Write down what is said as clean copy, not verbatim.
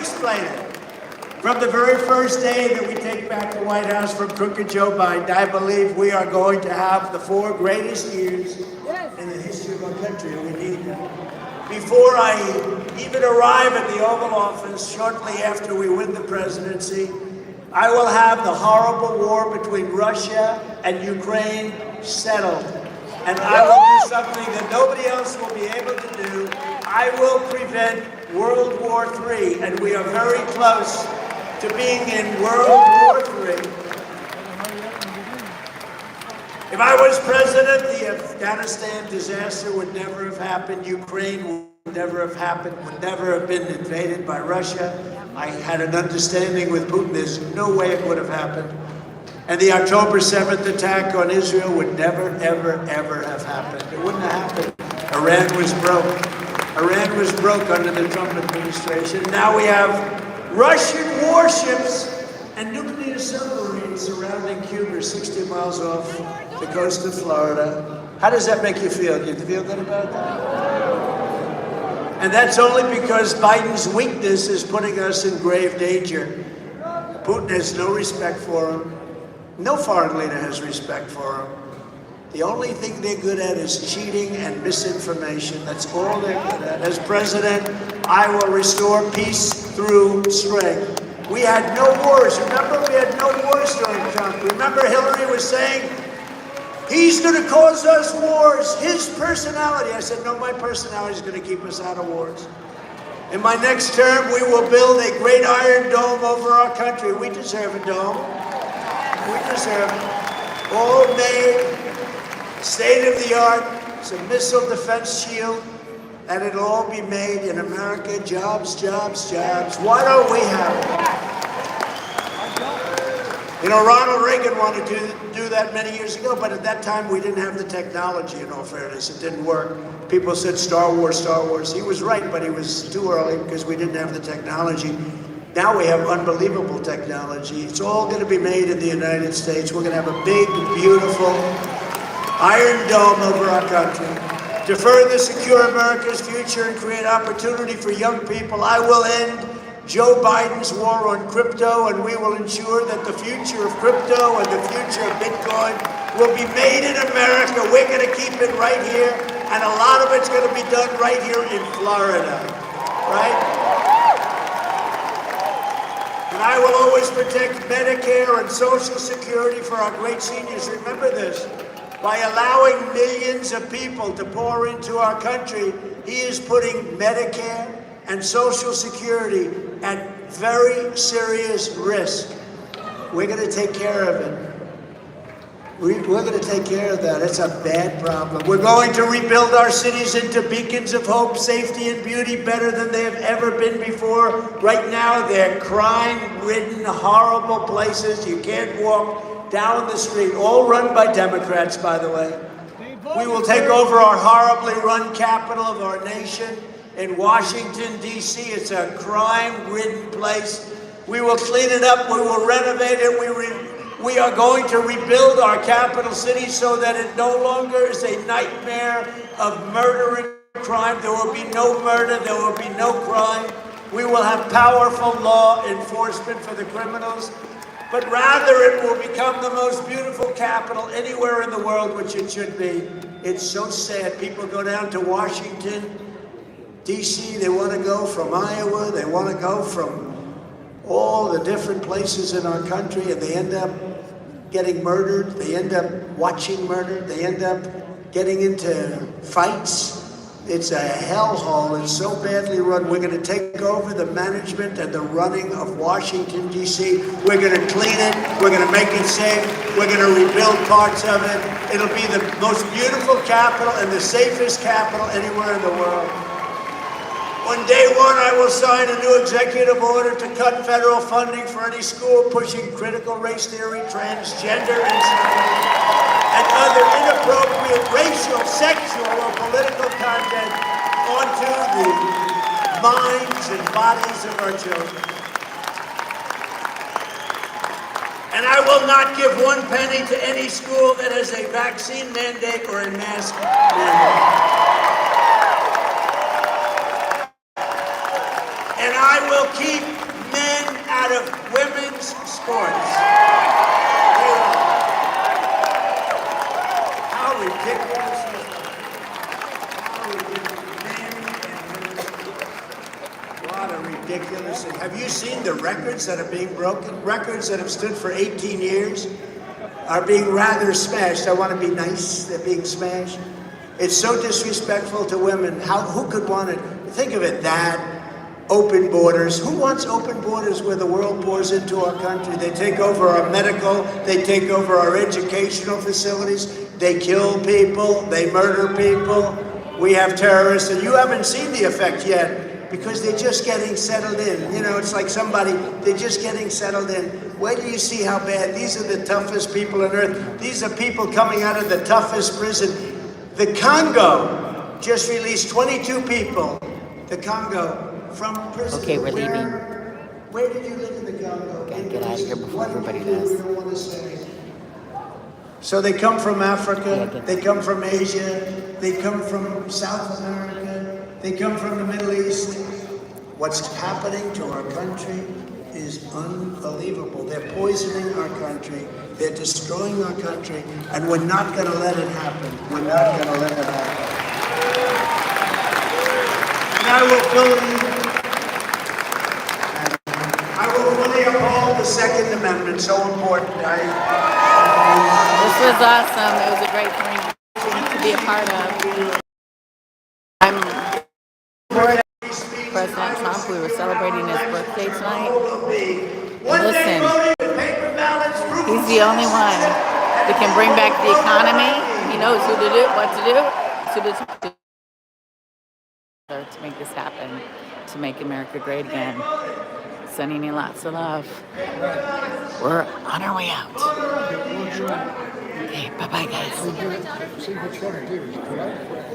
explain it. From the very first day that we take back the White House from crooked Joe Biden, I believe we are going to have the 4 greatest years in the history of our country, and we need them. Before I even arrive at the Oval Office, shortly after we win the presidency, I will have the horrible war between Russia and Ukraine settled. And I will do something that nobody else will be able to do. I will prevent World War III, and we are very close to being in World War III. If I was president, the Afghanistan disaster would never have happened. Ukraine would never have happened, would never have been invaded by Russia. I had an understanding with Putin. There's no way it would have happened. And the October 7th attack on Israel would never, ever, ever have happened. It wouldn't have happened. Iran was broke. Iran was broke under the Trump administration. Now we have Russian warships and nuclear submarines surrounding Cuba 60 miles off the coast of Florida. How does that make you feel? Do you feel good about that? And that's only because Biden's weakness is putting us in grave danger. Putin has no respect for him. No foreign leader has respect for him. The only thing they're good at is cheating and misinformation. That's all they're good at. As president, I will restore peace through strength. We had no wars. Remember, we had no wars during Trump. Remember, Hillary was saying, he's going to cause us wars. His personality. I said, no, my personality is going to keep us out of wars. In my next term, we will build a great iron dome over our country. We deserve a dome. We deserve it. All made, state-of-the-art. It's a missile defense shield. And it'll all be made in America. Jobs, jobs, jobs. Why don't we have it? You know, Ronald Reagan wanted to do that many years ago, but at that time we didn't have the technology, in all fairness. It didn't work. People said Star Wars, Star Wars. He was right, but he was too early because we didn't have the technology. Now we have unbelievable technology. It's all going to be made in the United States. We're going to have a big, beautiful iron dome over our country. To further secure America's future and create opportunity for young people, I will end Joe Biden's war on crypto, and we will ensure that the future of crypto and the future of Bitcoin will be made in America. We're going to keep it right here, and a lot of it's going to be done right here in Florida, right? And I will always protect Medicare and Social Security for our great seniors. Remember this. By allowing millions of people to pour into our country, he is putting Medicare and Social Security at very serious risk. We're going to take care of it. We're going to take care of that. It's a bad problem. We're going to rebuild our cities into beacons of hope, safety, and beauty better than they have ever been before. Right now, they're crime-ridden, horrible places. You can't walk down the street, all run by Democrats, by the way. We will take over our horribly run capital of our nation in Washington, D.C. It's a crime-ridden place. We will clean it up. We will renovate it. We are going to rebuild our capital city so that it no longer is a nightmare of murder and crime. There will be no murder. There will be no crime. We will have powerful law enforcement for the criminals. But rather it will become the most beautiful capital anywhere in the world, which it should be. It's so sad. People go down to Washington, D.C., they want to go from Iowa, they want to go from all the different places in our country, and they end up getting murdered, they end up watching murder, they end up getting into fights. It's a hellhole. It's so badly run. We're going to take over the management and the running of Washington, D.C. We're going to clean it. We're going to make it safe. We're going to rebuild parts of it. It'll be the most beautiful capital and the safest capital anywhere in the world. On day one, I will sign a new executive order to cut federal funding for any school pushing critical race theory, transgender insanity, and other inappropriate racial, sexual, or political content onto the minds and bodies of our children. And I will not give one penny to any school that has a vaccine mandate or a mask mandate. And I will will keep men out of women's sports. How ridiculous is that? How ridiculous. Men and women's sports. What a ridiculous. Have you seen the records that are being broken? Records that have stood for 18 years are being rather smashed. I want to be nice. They're being smashed. It's so disrespectful to women. Who could want it? Think of it, that. Open borders. Who wants open borders where the world pours into our country? They take over our medical, they take over our educational facilities, they kill people, they murder people. We have terrorists, and you haven't seen the effect yet because they're just getting settled in. You know, it's like they're just getting settled in. Wait till you see how bad. These are the toughest people on earth. These are people coming out of the toughest prison. The Congo just released 22 people. The Congo. From prison. Okay, we're leaving. Where did you live in the Congo? Gotta get out of here before everybody does. So they come from Africa, they come from Asia, they come from South America, they come from the Middle East. What's happening to our country is unbelievable. They're poisoning our country, they're destroying our country, and we're not going to let it happen. We're not going to let it happen. And I will fully uphold the Second Amendment, so important. This was awesome. It was a great thing to be a part of. I'm for President Trump. We were celebrating his birthday tonight. And listen, he's the only one that can bring back the economy. He knows who to do, what to do, who to talk to make this happen, to make America great again. Sending you lots of love. We're on our way out. Okay, bye-bye, guys. See what you're trying to do is put out for it.